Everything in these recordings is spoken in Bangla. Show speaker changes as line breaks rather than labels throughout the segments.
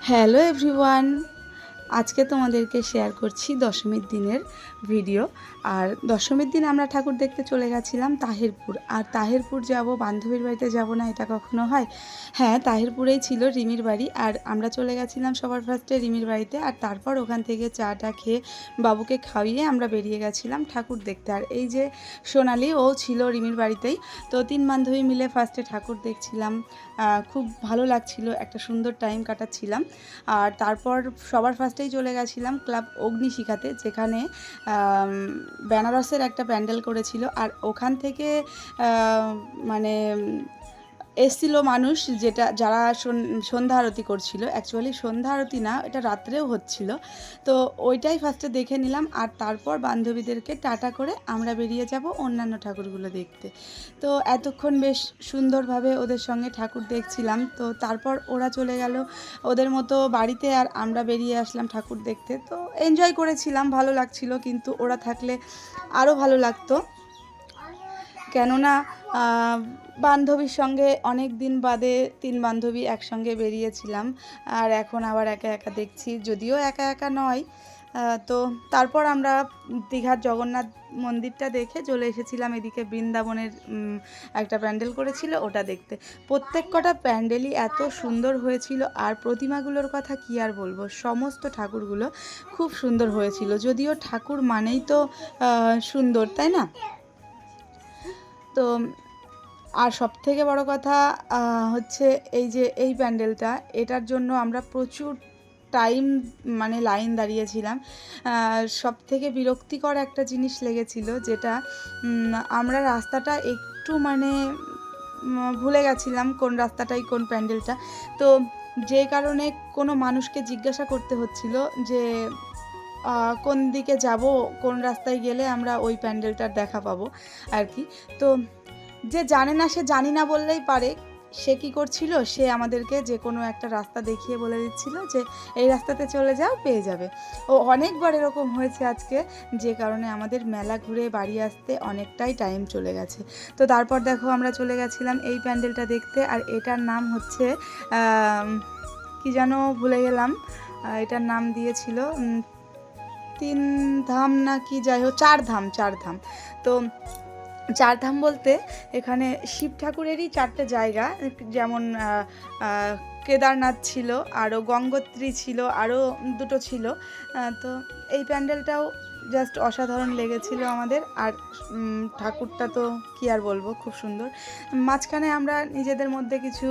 হ্যালো এভরিওয়ান, আজকে তোমাদেরকে শেয়ার করছি দশমীর দিনের ভিডিও। আর দশমীর দিন আমরা ঠাকুর দেখতে চলে গেছিলাম তাহিরপুর। আর তাহিরপুর যাব, বান্ধবীর বাড়িতে যাব না এটা কখনো হয়? হ্যাঁ, তাহিরপুরেই ছিল রিমির বাড়ি। আর আমরা চলে গেছিলাম সবার ফার্স্টে রিমির বাড়িতে, আর তারপর ওখান থেকে চাটা খেয়ে বাবুকে খাইয়ে আমরা বেরিয়ে গেছিলাম ঠাকুর দেখতে। আর এই যে সোনালি, ও ছিল রিমির বাড়িতেই। তো তিন বান্ধবী মিলে ফার্স্টে ঠাকুর দেখছিলাম, খুব ভালো লাগছিল, একটা সুন্দর টাইম কাটাচ্ছিলাম। আর তারপর সবার ফার্স্টেই চলে গেছিলাম ক্লাব অগ্নিশিখাতে, যেখানে বেনারসের একটা প্যান্ডেল করেছিল। আর ওখান থেকে মানে এসছিল মানুষ, যারা সন্ধ্যা আরতি করছিল। অ্যাকচুয়ালি সন্ধ্যা আরতি না, এটা রাত্রেও হচ্ছিল। তো ওইটাই ফার্স্টে দেখে নিলাম, আর তারপর বান্ধবীদেরকে টাটা করে আমরা বেরিয়ে যাব অন্যান্য ঠাকুরগুলো দেখতে। তো এতক্ষণ বেশ সুন্দরভাবে ওদের সঙ্গে ঠাকুর দেখছিলাম। তো তারপর ওরা চলে গেল ওদের মতো বাড়িতে, আর আমরা বেরিয়ে আসলাম ঠাকুর দেখতে। তো এনজয় করেছিলাম, ভালো লাগছিল, কিন্তু ওরা থাকলে আরও ভালো লাগতো। কেননা বান্ধবীর সঙ্গে অনেক দিন বাদে তিন বান্ধবী একসঙ্গে বেরিয়েছিলাম, আর এখন আবার একা একা দেখছি, যদিও একা একা নয়। তো তারপর আমরা দীঘার জগন্নাথ মন্দিরটা দেখে চলে এসেছিলাম এদিকে বৃন্দাবনের একটা প্যান্ডেল করেছিল ওটা দেখতে। প্রত্যেক কটা প্যান্ডেলই এত সুন্দর হয়েছিল, আর প্রতিমাগুলোর কথা কি আর বলবো, সমস্ত ঠাকুরগুলো খুব সুন্দর হয়েছিল। যদিও ঠাকুর মানেই তো সুন্দর, তাই না? তো আর সবথেকে বড় কথা হচ্ছে এই যে এই প্যান্ডেলটা, এটার জন্য আমরা প্রচুর টাইম মানে লাইন দাঁড়িয়েছিলাম। সবথেকে বিরক্তিকর একটা জিনিস লেগেছিল, যেটা আমরা রাস্তাটা একটু মানে ভুলে গেছিলাম কোন রাস্তাটাই কোন প্যান্ডেলটা। তো যে কারণে কোনো মানুষকে জিজ্ঞাসা করতে হচ্ছিল যে কোন দিকে যাব, কোন রাস্তায় গেলে আমরা ওই প্যান্ডেলটার দেখা পাবো আর কি। তো যে জানে না সে জানি না বললেই পারে। সে কি করছিল, সে আমাদেরকে যে কোনো একটা রাস্তা দেখিয়ে বলে দিচ্ছিল যে এই রাস্তাতে চলে যাও, পেয়ে যাবে। ও অনেকবার এরকম হয়েছে আজকে, যে কারণে আমাদের মেলা ঘুরে বাড়ি আসতে অনেকটাই টাইম চলে গেছে। তো তারপর দেখো আমরা চলে গেছিলাম এই প্যান্ডেলটা দেখতে। আর এটার নাম হচ্ছে কি যেন ভুলে গেলাম, এটার নাম দিয়েছিল তিন ধাম না কি, যাই হোক চার ধাম। তো চার ধাম বলতে এখানে শিব ঠাকুরেরই চারটে জায়গা, যেমন কেদারনাথ ছিল, আরও গঙ্গোত্রী ছিল, আরও দুটো ছিল। তো এই প্যান্ডেলটাও জাস্ট অসাধারণ লেগেছিল আমাদের। আর ঠাকুরটা তো কি আর বলবো, খুব সুন্দর। মাঝখানে আমরা নিজেদের মধ্যে কিছু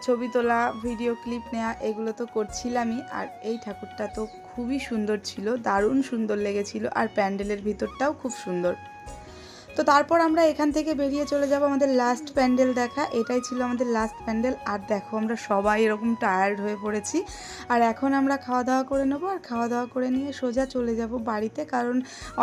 ছবি তোলা, ভিডিও ক্লিপ নেওয়া, এগুলো তো করছিলামই। আর এই ঠাকুরটা তো খুবই সুন্দর ছিল, দারুণ সুন্দর লেগেছিল। আর প্যান্ডেলের ভিতরটাও খুব সুন্দর। তো তারপর আমরা এখান থেকে বেরিয়ে চলে যাব আমাদের লাস্ট প্যান্ডেল দেখা। এটাই ছিল আমাদের লাস্ট প্যান্ডেল। আর দেখো আমরা সবাই এরকম টায়ার্ড হয়ে পড়েছি। আর এখন আমরা খাওয়া দাওয়া করে নেবো, আর খাওয়া দাওয়া করে নিয়ে সোজা চলে যাব বাড়িতে, কারণ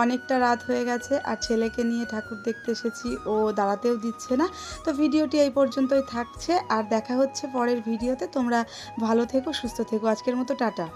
অনেকটা রাত হয়ে গেছে। আর ছেলেকে নিয়ে ঠাকুর দেখতে এসেছি, ও দাঁড়াতেও দিচ্ছে না। তো ভিডিওটি এই পর্যন্তই থাকছে, আর দেখা হচ্ছে পরের ভিডিওতে। তোমরা ভালো থেকো, সুস্থ থেকো। আজকের মতো টাটা।